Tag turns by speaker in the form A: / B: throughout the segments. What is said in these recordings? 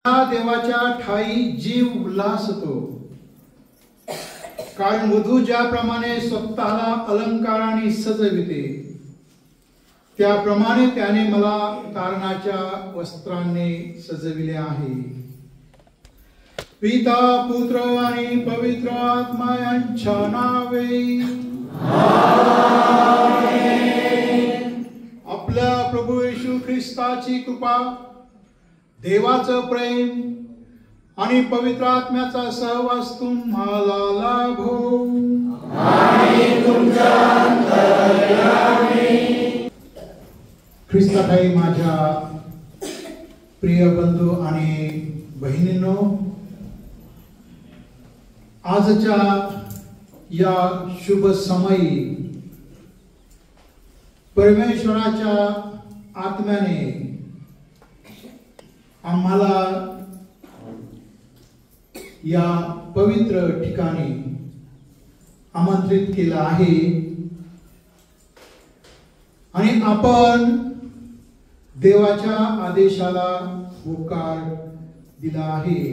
A: देवाच्या ठाई जीव उल्हासतो, कारण वधू ज्याप्रमाणे स्वतःला अलंकाराने सजविते त्याप्रमाणे त्याने मला तारणाच्या वस्त्रांनी सजविले आहे. पिता पुत्र आणि पवित्र आत्मा यांच्या नावे आपल्या प्रभू येशू ख्रिस्ताची कृपा, देवाचं प्रेम आणि पवित्र आत्म्याचा सहवास तुम्हाला लाभो. ख्रिस्ताताई, माझ्या प्रिय बंधू आणि बहिणींनो, आजच्या या शुभ समयी परमेश्वराच्या आत्म्याने आम्हाला या पवित्र ठिकाणी आमंत्रित केलं आहे आणि आपण देवाच्या आदेशाला होकार दिला आहे.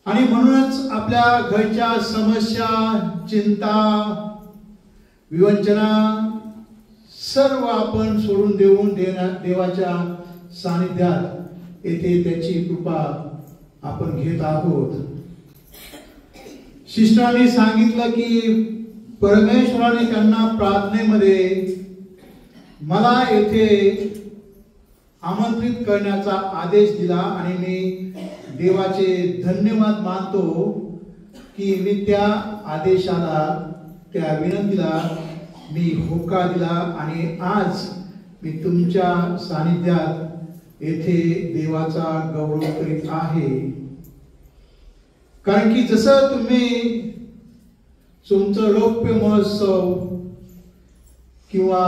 A: आणि म्हणूनच आपल्या घरच्या समस्या, चिंता, विवंचना सर्व आपण सोडून देऊन देवाच्या सानिध्यात येथे त्याची कृपा आपण घेत आहोत. शिष्टांनी सांगितलं की परमेश्वराने त्यांना प्रार्थनेमध्ये मला येथे आमंत्रित करण्याचा आदेश दिला आणि मी देवाचे धन्यवाद मानतो की मी त्या आदेशाला, त्या विनंतीला मी होकार दिला आणि आज मी तुमच्या सानिध्यात येथे देवाचा गौरव करीत आहे. कारण की जसं तुम्ही तुमचं रौप्य महोत्सव किंवा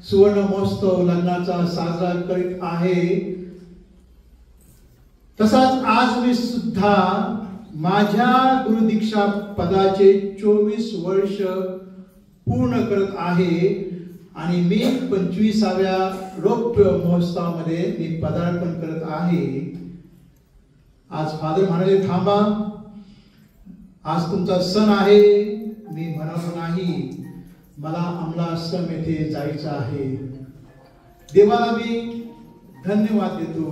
A: सुवर्ण महोत्सव लग्नाचा साजरा करीत आहे, तसाच आज मी सुद्धा माझ्या गुरुदीक्षा पदाचे 24 वर्ष पूर्ण करत आहे आणि मी 25व्या रौप्य महोत्सवामध्ये मी पदार्पण करत आहे. आज फादर म्हणाले, थांबा, आज तुमचा सण आहे. मी म्हणालो नाही, मला अमलाश्रम येथे जायचं आहे. देवाला मी धन्यवाद देतो.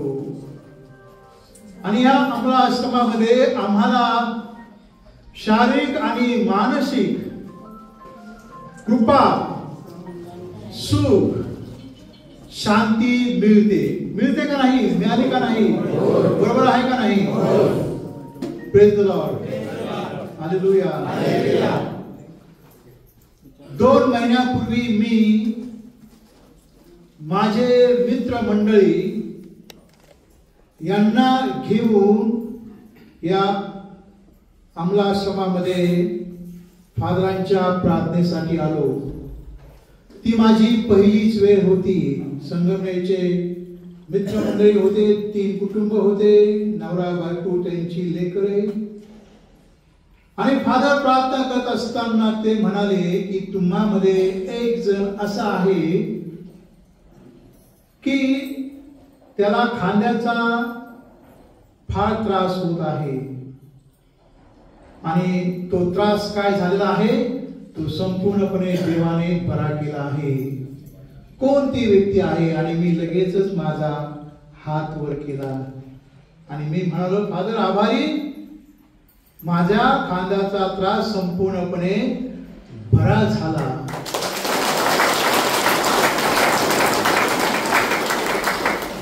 A: आणि या अमलाश्रमामध्ये आम्हाला शारीरिक आणि मानसिक कृपा, सुख, शांती मिळते का नाही? मिळाली का नाही? बरोबर आहे का नाही? Praise the Lord, hallelujah. 2 महिन्यापूर्वी मी माझे मित्रमंडळी यांना घेऊन या अमलाश्रमामध्ये फादरांच्या प्रार्थनेसाठी आलो. ती माझी पहिलीच वेळ होती. संगमनेरचे मित्रमंडळी होते, 3 कुटुंब होते, नवरा बायको, त्यांची लेकरे. आणि फादर प्रार्थना करत असताना ते म्हणाले की तुम्हामध्ये एक जण असा आहे की त्याला खांद्याचा फार त्रास होत आहे आणि तो त्रास काय झालेला आहे, तो संपूर्णपणे देवाने बरा केला आहे. कोणती व्यक्ती आहे? आणि मी लगेचच माझा हात वर केला आणि मी म्हणालो, फादर आभारी, माझ्या खांद्याचा त्रास संपूर्णपणे बरा झाला.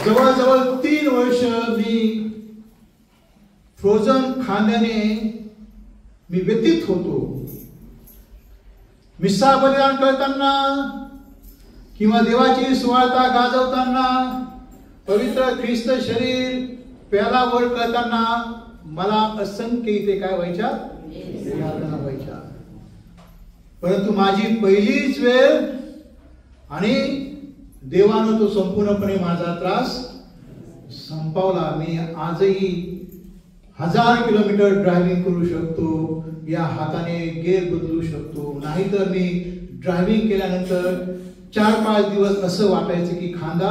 A: जवळजवळ 3 वर्ष मी फ्रोझन खांद्याने मी व्यतीत होतो. मिस्सा बलिदान करताना किंवा देवाची सुवार्ता गाजवताना, पवित्र ख्रिस्त शरीर प्याला वर करताना मला असंख्य इथे काय व्हायच्या, यातना व्हायच्या. परंतु माझी पहिलीच वेळ आणि देवानं तो संपूर्णपणे माझा त्रास संपवला. मी आजही 1000 किलोमीटर ड्रायव्हिंग करू शकतो. या हाताने गेअर बदलू शकतो. नाहीतर मी ड्रायव्हिंग केल्यानंतर 4-5 दिवस असं वाटायचं की खांदा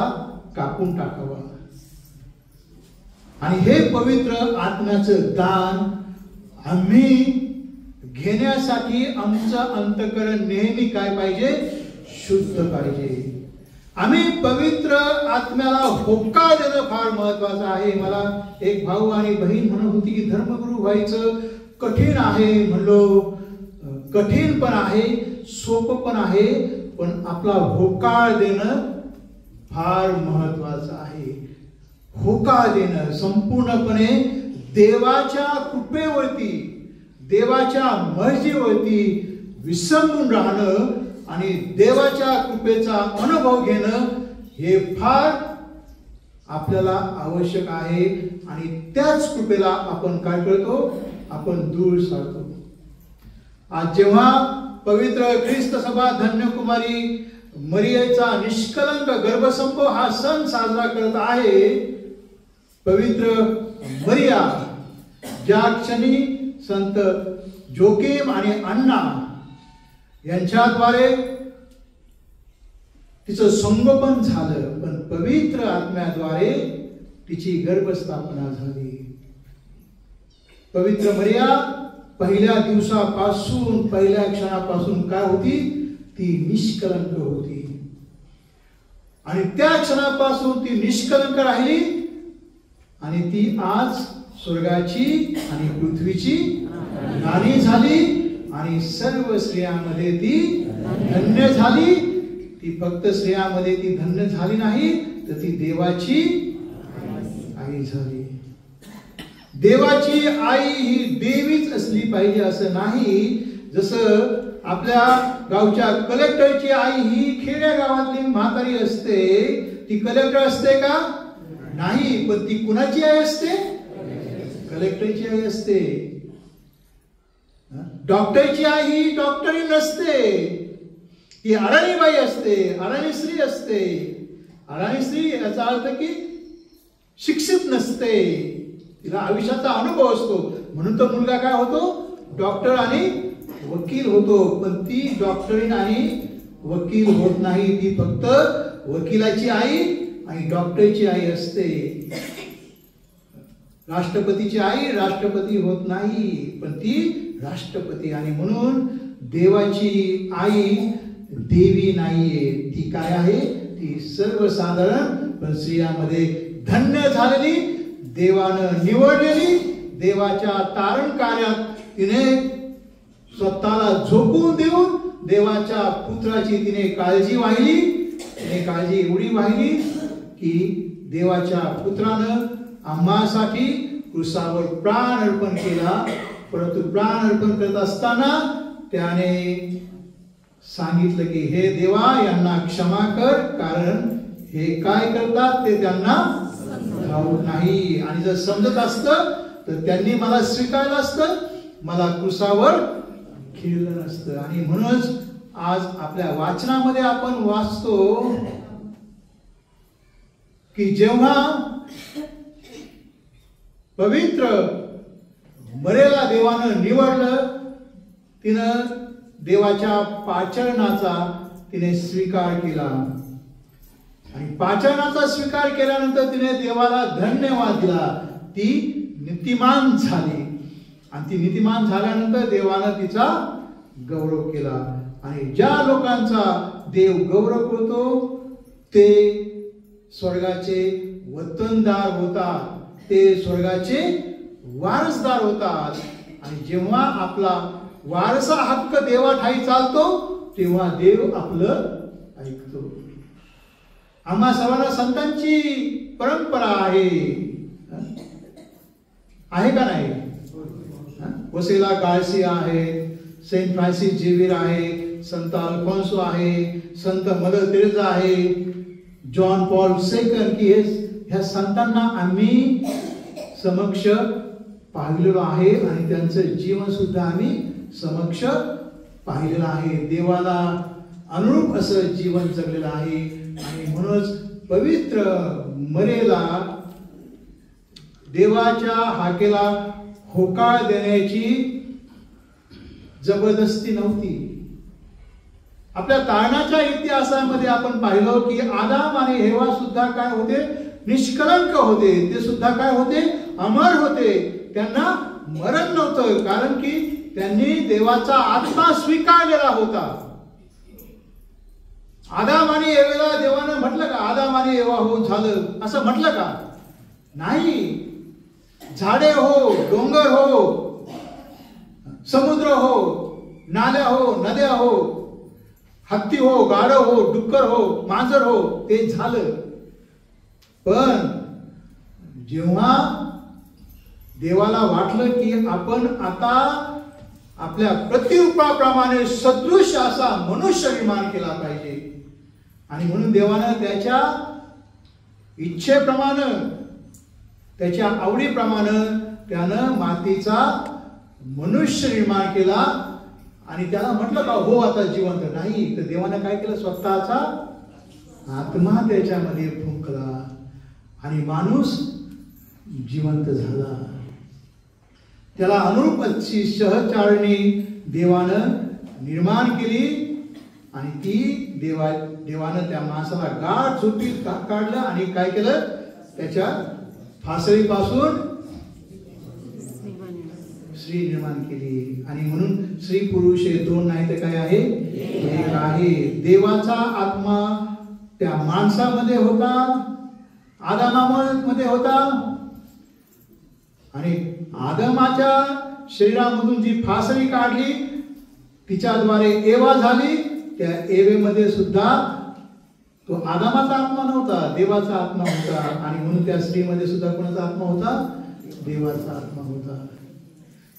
A: कापून टाकावा. आणि हे पवित्र आत्म्याचं दान आम्ही घेण्यासाठी आमचं अंतःकरण नेहमी काय पाहिजे? शुद्ध पाहिजे. आम्ही पवित्र आत्म्याला होकार देणं फार महत्वाचं आहे. मला एक भाऊ आणि बहीण म्हणत होती की धर्मगुरू व्हायचं कठीण आहे. म्हणलो कठीण पण आहे, सोपं पण आहे, पण आपला होकार देणं फार महत्वाचं आहे. होकार देणं संपूर्णपणे देवाच्या कृपेवरती, देवाच्या मर्जीवरती विसंबून राहणं आणि देवाच्या कृपेचा अनुभव घेणं हे फार आपल्याला आवश्यक आहे. आणि त्याच कृपेला आपण काय करतो? आपण दूर सारतो. आज जेव्हा पवित्र ख्रिस्त सभा धन्यकुमारी मरियेचा निष्कलंक गर्भसंभव हा सण साजरा करत आहे, पवित्र मरिया ज्या क्षणी संत जोकीम आणि अण्णा यांच्याद्वारे तिचं संगोपन झालं, पण पवित्र आत्म्याद्वारे तिची गर्भस्थापना झाली. पवित्र मरिया पहिल्या दिवसापासून, पहिल्या क्षणापासून काय होती? ती निष्कलंक होती. आणि त्या क्षणापासून ती निष्कलंक राहिली आणि ती आज स्वर्गाची आणि पृथ्वीची राणी झाली आणि सर्व स्त्रियांमध्ये ती धन्य झाली. ती फक्त स्त्रियांमध्ये ती धन्य झाली नाही, तर ती देवाची आई झाली. देवाची आई ही देवीच असली पाहिजे असं नाही. जसं आपल्या गावच्या कलेक्टरची आई ही खेड्या गावातली म्हातारी असते, ती कलेक्टर असते का? नाही. पण ती कुणाची आई असते? कलेक्टरची आई असते. डॉक्टरची आई ही डॉक्टरी नसते, ती अडाणी बाई असते, अडाणी स्त्री असते. अडाणी स्त्री याचा अर्थ की शिक्षित नसते, तिला आयुष्याचा अनुभव असतो. म्हणून तो मुलगा काय होतो? डॉक्टर आणि वकील होतो. पण ती डॉक्टरीन आणि वकील होत नाही, ती फक्त वकिलाची आई आणि डॉक्टरची आई असते. राष्ट्रपतीची आई राष्ट्रपती होत नाही, पण ती राष्ट्रपती. आणि म्हणून देवाची आई देवी नाहीये, ती काय आहे? ती सर्वसाधारण पण स्त्रियांमध्ये धन्य झालेली, देवानं निवडलेली, देवाच्या तारण कार्यात तिने स्वतःला झोकून देऊन देवाच्या पुत्राची तिने काळजी वाहिली. तिने काळजी एवढी वाहिली की देवाच्या पुत्रानं आम्हासाठी क्रूसावर प्राण अर्पण केला. परंतु प्राण अर्पण करत असताना त्याने सांगितलं की हे देवा, यांना क्षमा कर, कारण हे काय करतात ते त्यांना ठाऊक नाही. आणि जर समजत असतं तर त्यांनी मला स्वीकारलं असतं, मला क्रूसावर खेळलं नसतं. आणि म्हणूनच आज आपल्या वाचनामध्ये आपण वाचतो की जेव्हा पवित्र मरेला देवानं निवडलं, तिनं देवाच्या पाचरणाचा तिने स्वीकार केला. आणि पाचरणाचा स्वीकार केल्यानंतर तिने देवाला धन्यवाद दिला. ती नीतिमान झाली आणि ती नीतिमान झाल्यानंतर देवानं तिचा गौरव केला. आणि ज्या लोकांचा देव गौरव करतो ते स्वर्गाचे वतनदार होतात, ते स्वर्गाचे वारसदार होतात. आणि जेव्हा आपला वारसा हक्क देवाठाई चालतो तेव्हा देव आपलं ऐकतो. आम्हा सर्वांना संतांची परंपरा आहे का नाही? वसेला गार्सिया आहे, सेंट फ्रान्सिस झेवियर आहे, संत अल्फोन्सो आहे, संत मदर तेरेसा आहे, जॉन पॉल सेकंड, की ह्या संतांना आम्ही समक्ष पाहिलेलो आहे आणि त्यांचं जीवन सुद्धा आम्ही समक्ष पाहिलेलं आहे. देवाला अनुरूप असं जीवन जगलेलं आहे. आणि म्हणूनच पवित्र मरेला देवाच्या हाकेला होकार देण्याची जबरदस्ती नव्हती. आपल्या तारणाच्या इतिहासामध्ये आपण पाहिलं की आदाम आणि हेवा सुद्धा काय होते? निष्कलंक होते, ते सुद्धा काय होते, अमर होते. त्यांना मरण नव्हतं, कारण की त्यांनी देवाचा आत्मा स्वीकारलेला होता. आदाम आणि एवेला देवानं म्हटलं का आदाम आणि एवा हो झालं असं म्हटलं का? नाही. झाडे हो, डोंगर हो, समुद्र हो, नाल्या हो, नद्या हो, हत्ती हो, गाढव हो, डुक्कर हो, मांजर हो, ते झालं. पण जेव्हा देवाला वाटलं की आपण आता आपल्या प्रतिरूपाप्रमाणे सदृश असा मनुष्य निर्माण केला पाहिजे, आणि म्हणून देवानं त्याच्या इच्छेप्रमाणे, त्याच्या आवडीप्रमाणे त्यानं मातीचा मनुष्य निर्माण केला. आणि त्याला म्हटलं का हो आता जिवंत नाही, तर देवानं काय केलं, स्वतःचा आत्मा त्याच्यामध्ये फुंकला आणि माणूस जिवंत झाला. त्याला अनुरूप अशी सहचारणी देवानं निर्माण केली, आणि ती देवानं त्या माणसाला गाढ झोपीत काढलं आणि काय केलं, त्याच्या फासळीपासून स्त्री निर्माण केली. आणि म्हणून स्त्री पुरुष हे दोन नाही तर काय आहे, एक आहे. देवाचा आत्मा त्या माणसामध्ये होता, आदामामध्ये होता, आणि आदमाच्या शरीरामधून जी फासळी काढली तिच्याद्वारे एवा झाली. त्या एवेमध्ये सुद्धा तो आदामाचा आत्मा नव्हता, देवाचा आत्मा होता. आणि म्हणून त्या स्त्रीमध्ये सुद्धा कोणाचा आत्मा होता, देवाचा आत्मा होता.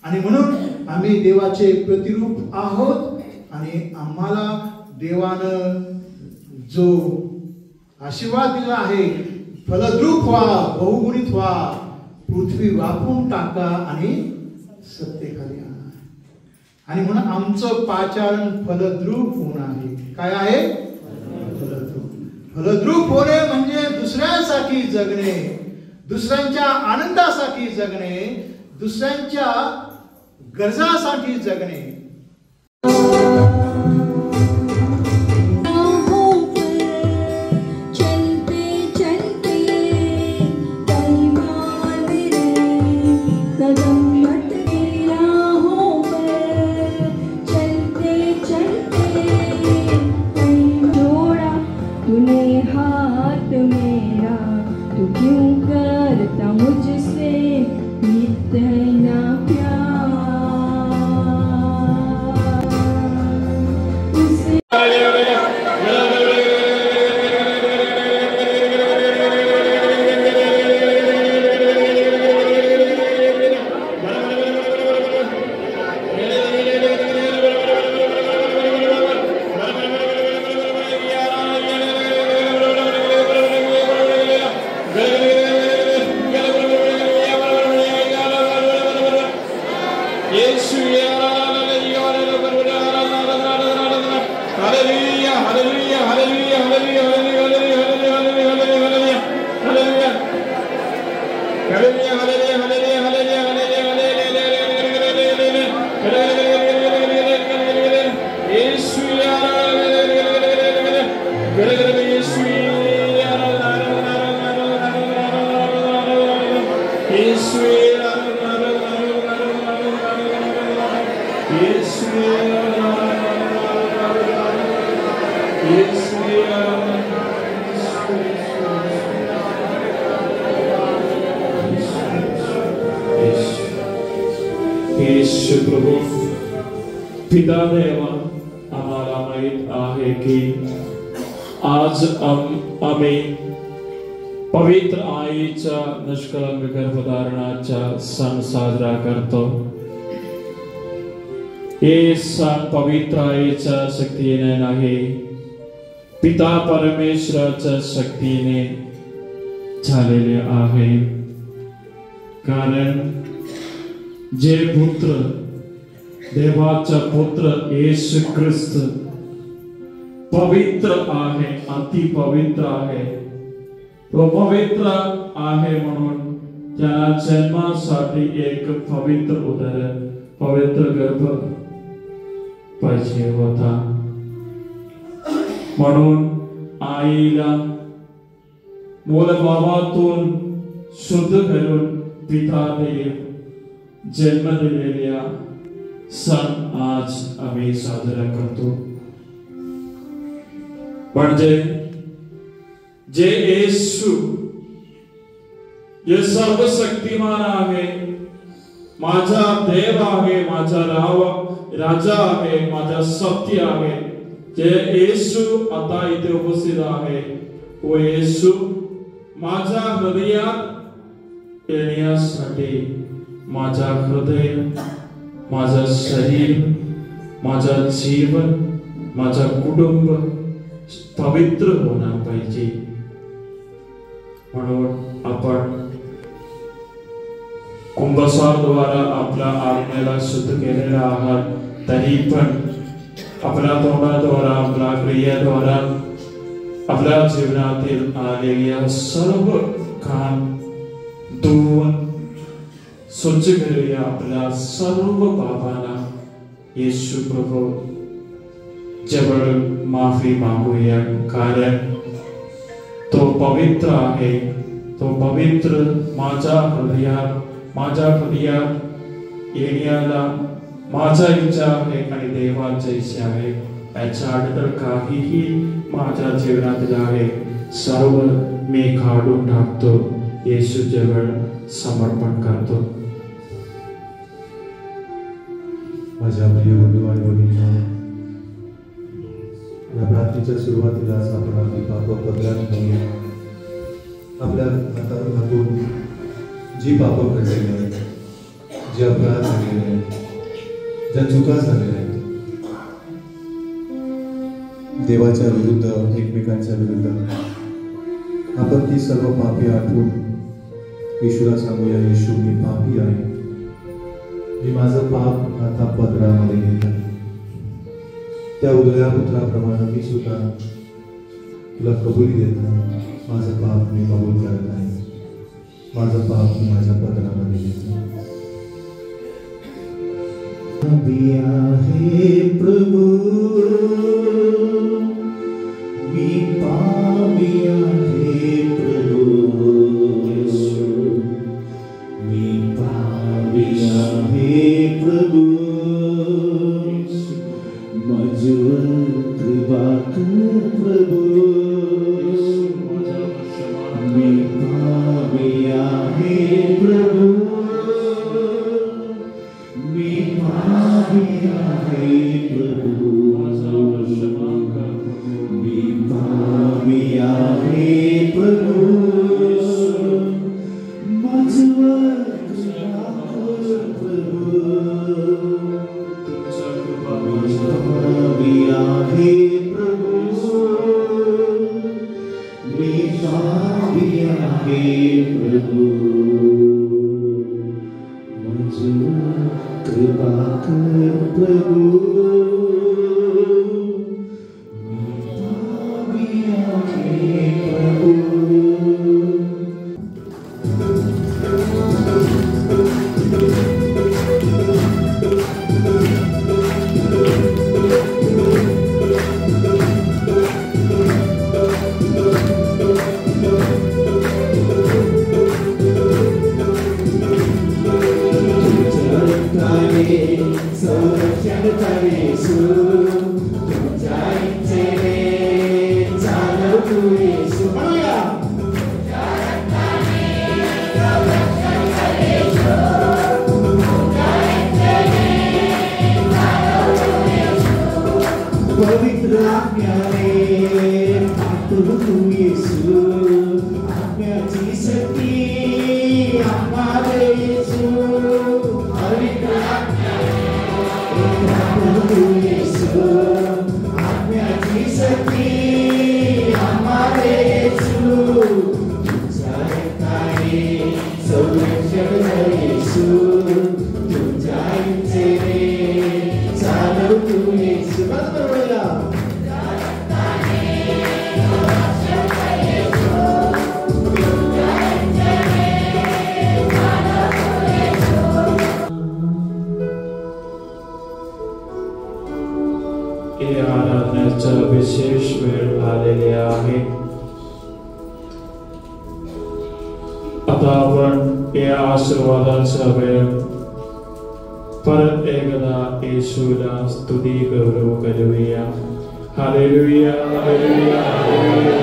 A: आणि म्हणून आम्ही देवाचे प्रतिरूप आहोत, आणि आम्हाला देवानं जो आशीर्वाद दिला आहे, फलद्रूप व्हा, बहुगुणित व्हा, पृथ्वी वापरून टाका आणि सत्तेखाली आणा. आणि म्हणून आमचं पाचारण फलद्रूप होणं आहे. काय आहे, फलद्रूप. फलद्रूप होणे म्हणजे दुसऱ्यांसाठी जगणे, दुसऱ्यांच्या आनंदासाठी जगणे, दुसऱ्यांच्या गरजासाठी जगणे.
B: प्रभू पिता देवा, आम्हाला माहित आहे की आज आम्ही पवित्र आईच्या निष्कलंक गर्भधारणाचा सण साजरा करतो. हे सण पवित्र आईच्या शक्तीने नाही, पिता परमेश्वराच्या शक्तीने झालेले आहे. कारण जे पुत्र, देवाचा पुत्र येशू ख्रिस्त पवित्र आहे, अति पवित्र आहे. तो पवित्र आहे म्हणून त्याला जन्मासाठी एक पवित्र उदर, पवित्र गर्भ पाहिजे होता. म्हणून आईला मूलभावातून शुद्ध करून पिता देव जन्म दिलेल्या सण आज आम्ही साजरा करतो. म्हणजे जे येशू जे सर्वशक्तिमान आहे, माझा देव आहे, माझा राजा आहे, माझा सत्य आहे, जे येशू आता इथे उपस्थित आहे, व येशू माझ्या हृदयात येण्यासाठी माझा हृदय, माझा शरीर, माझा जीवन, माझा कुटुंब पवित्र होना पाहिजे. म्हणून आपण कुंभसारद्वारा आपल्या आत्म्याला शुद्ध केलेला आहात. तरी पण आपल्या तोंडाद्वारा, आपल्या क्रियेद्वारा, आपल्या जीवनातील आलेल्या सर्व काम धुवून स्वच्छ करूया. आपल्या सर्व पापांना येशू प्रभू जवळ माफी मागूया. कारण तो पवित्र आहे. तो पवित्र माझ्या हृदयात येण्याला माझा इच्छा आहे आणि देवाचा इच्छा आहे. याच्या नंतर काहीही माझ्या जीवनातील आहे सर्व मी काढून टाकतो, येशू जवळ समर्पण करतो.
C: माझ्या प्रिय बंधू आणि भगिनींनो, या प्रार्थनेच्या सुरुवातीलाच आपण आपली पाप पदरात घेऊया. आपल्या हातून जी पाप घडलेली आहेत, जे अपराध झालेले आहेत, ज्या चुका झालेल्या आहेत, देवाच्या विरुद्ध, एकमेकांच्या विरुद्ध, आपण ती सर्व पापे आठवून येशूला सांगूया, येशू मी पापी आहे, मी माझं पाप आता पदरामध्ये घेत आहे. त्या उदया पुत्राप्रमाणे मी सुद्धा तुला कबुली देत आहे. माझं पाप मी कबूल करत आहे. माझं पाप मी माझ्या पदरामध्ये घेत आहे. प्रभू मी पापी आहे. प्रभू मी पापी आहे. प्रभू मजवर कृपा कर. प्रभू मी पापी आहे. प्रभू मी पापी आहे. प्रभू मी पापी आहे. प्रभू मजवर कृपा कर. प्रभू
D: Yes,
B: या आशीर्वादाचा वेळ परत एकदा येशूला स्तुती गौरव करूया. Hallelujah hallelujah hallelujah.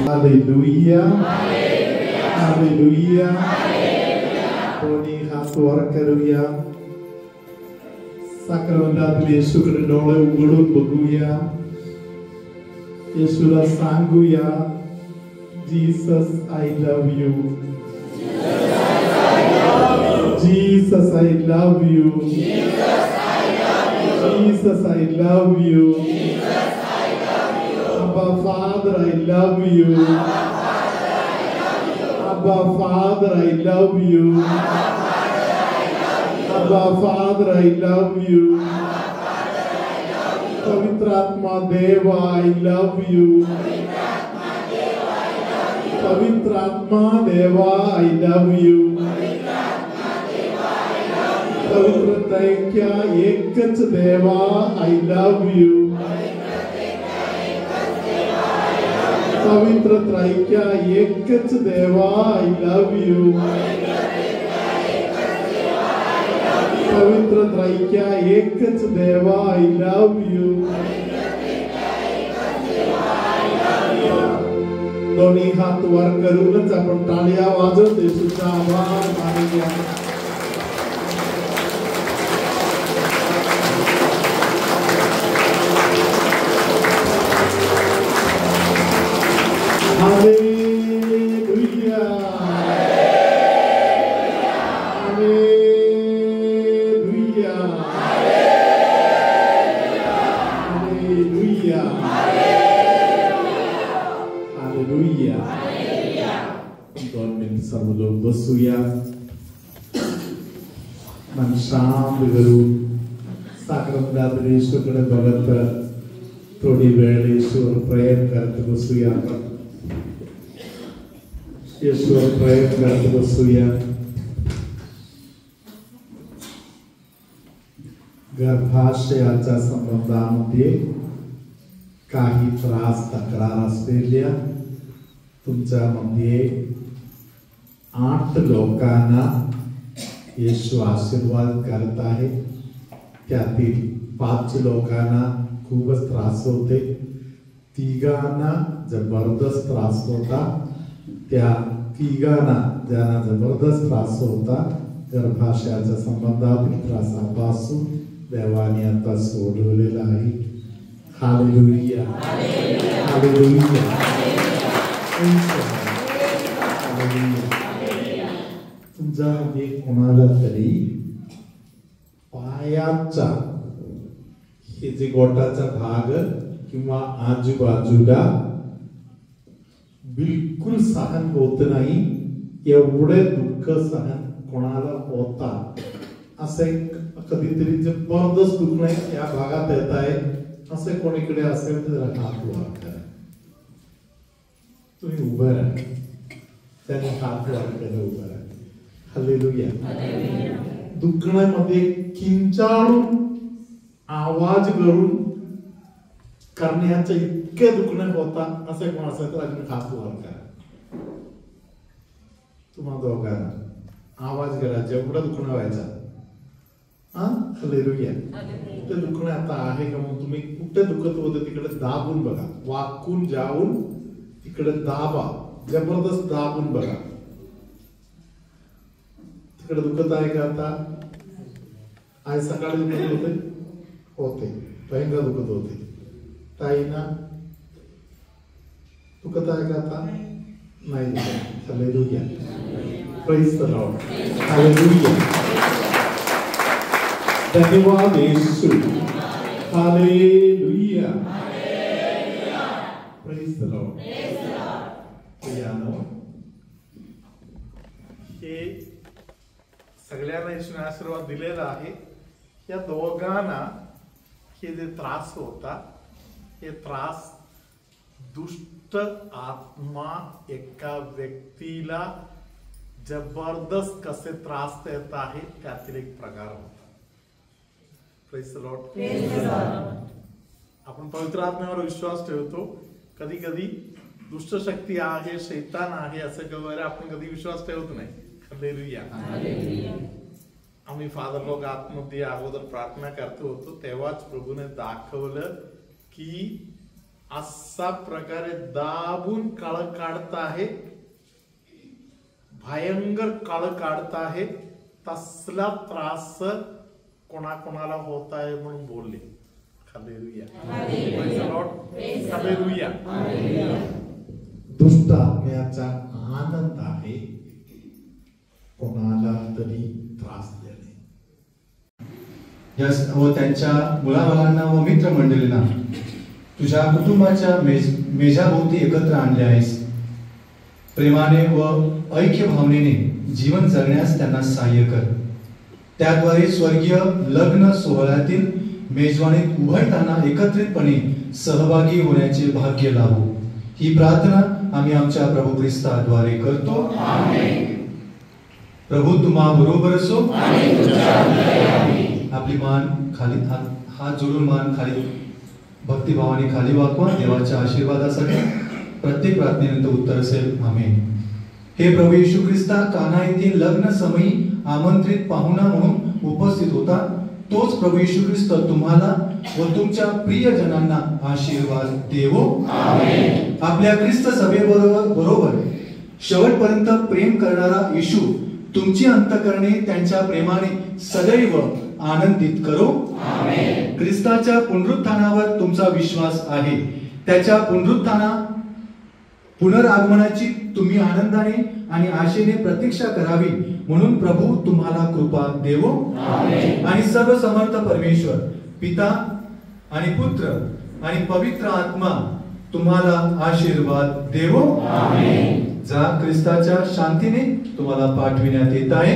A: Haleluya. Haleluya. Poni hatuar karuya. Sakramenta Yesu kedole ugulun beguya. Yesulah sangguya. Jesus, I love you. Jesus, I love you. Jesus, I love you. Abba Father, I love you. Abba Father, I love you. Abba Father, I love you. Pavitratma Deva, I love you. Pavitratma Deva, I love you. Pavitra Taikya Ekach Deva, I love you. Pavitra Traikya Ekach Deva, I love you. Pavitra Traikya Ekach Deva, I love you. दोन्ही हात वर करूनच आपण टाळ्या वाजवत येशूचा आभार मानूया. Haleluya. Haleluya. Haleluya. Haleluya. दोन मिनिट सर्व लोक बसूया. मन शांत करून साखरपुड्यात येशूकडे बघत थोडी वेळ येशूवर प्रयत्न करत बसूया. येशूवर प्रयत्न करत बसूया. गर्भाशयाच्या संबंधामध्ये काही त्रास तक्रार असलेल्या तुमच्यामध्ये 8 लोकांना येशू आशीर्वाद करत आहे. त्यातील 5 लोकांना खूपच त्रास होते. 3 जबरदस्त त्रास होता. त्या 3 ज्यांना जबरदस्त त्रास होता गर्भाशयाच्या संबंधातील त्रासापासून देवाने आता सोडवलेला आहे. हालेलुया. हालेलुया. तुमच्यामध्ये कोणाला तरी
D: पायाचा हे जे गोटाचा भाग किंवा आजूबाजूला बिलकुल सहन होत नाही, एवढे दुःख सहन कोणाला होतात असे कधीतरी जबरदस्त दुखणे या भागात येत आहे असे कोणीकडे असेल तर हात वर करा. तुम्ही उभं राहा, त्याने हात वर करा, उभं राहा. हालेलुया. दुखण्यामध्ये किंचाळून आवाज करून करण्याचं इतके दुखणं होता असे कोण असेल तर अजून हात वर करा. तुम्हा दोघांना आवाज करा जेवढं दुखणं व्हायचा. हालेलुया. ते दुखणं आता आहे का मग तुम्ही कुठे दुखत होतं तिकडे दाबून बघा, वाकून जाऊन तिकडे दाबा, जबरदस्त दाबून बघा. तिकडे दुखत आहे का आता? आज सकाळी दुखत होते, पहिल्यांदा दुखत होते. ताईना दुखत आहे का आता? नाही दुखत. Hallelujah. Praise the Lord. Hallelujah. धन्यवाद येशू. हालेलुया. Praise the Lord. हे सगळ्यांना येशूने आशीर्वाद दिलेला आहे. या दोघांना हे जे त्रास होता, हे त्रास दुष्ट आत्मा एका व्यक्तीला जबरदस्त कसे त्रास देत आहे त्यातील एक प्रकार होता. Praise the Lord. आपण पवित्र आत्म्यावर विश्वास ठेवतो. कधी कधी दुष्ट शक्ती आहे, शैतान आहे असं वगैरे आपण कधी विश्वास ठेवत नाही. हालेलुया. आम्ही फादर लोक आतमध्ये अगोदर प्रार्थना करतो होतो तेव्हाच प्रभूने दाखवलं की असा प्रकारे दाबून काळ काढत आहे, भयंकर काळ काढत आहे, तसला त्रास कोणाकोणाला होत आहे म्हणून बोलले. हालेलुया. हालेलुया. दुष्ट आत्म्याचा आनंद आहे कोणाला तरी त्रास देणे.
C: व त्यांच्या मुलाबाळांना व मित्रमंडळींना तुझ्या कुटुंबाच्या मेजाभोवती एकत्र आणले आहेस. प्रेमाने व ऐक्य भावनेने जीवन जगण्यास त्यांना सहाय्य कर. त्याद्वारे स्वर्गीय लग्न सोहळ्यातील मेजवानीत उभळताना एकत्रितपणे सहभागी होण्याचे भाग्य लाभो. ही प्रार्थना आम्ही आमच्या प्रभू ख्रिस्ताद्वारे करतो. प्रभू तुम्हा बरोबर असो. आपली मान खाली, हात जोडून मान खाली भक्तिभावाने खाली वाकवा. देवाच्या आशीर्वादासाठी प्रत्येक प्रार्थनेनंतर उत्तर असेल. आमेन. हे प्रभू येशू ख्रिस्ता, काना येथील लग्न समयी आमंत्रित पाहुणा म्हणून उपस्थित होता. तोच प्रभू येशू ख्रिस्त तुम्हाला व तुमच्या प्रियजनांना आशीर्वाद देवो. आपल्या ख्रिस्त सभेबरोबर शेवटपर्यंत प्रेम करणारा येशू तुमची अंतःकरणे त्यांच्या प्रेमाने सदैव आनंदित करो. ख्रिस्ताच्या पुनरुत्थानावर तुमचा विश्वास आहे. त्याच्या पुनरागमनाची तुम्ही आनंदाने आणि आशेने प्रतीक्षा करावी म्हणून प्रभू तुम्हाला कृपा देवो. आणि सर्व समर्थ परमेश्वर पिता आणि पुत्र आणि पवित्र आत्मा तुम्हाला आशीर्वाद देवो. जा ख्रिस्ताच्या शांतीने तुम्हाला पाठविण्यात येत आहे.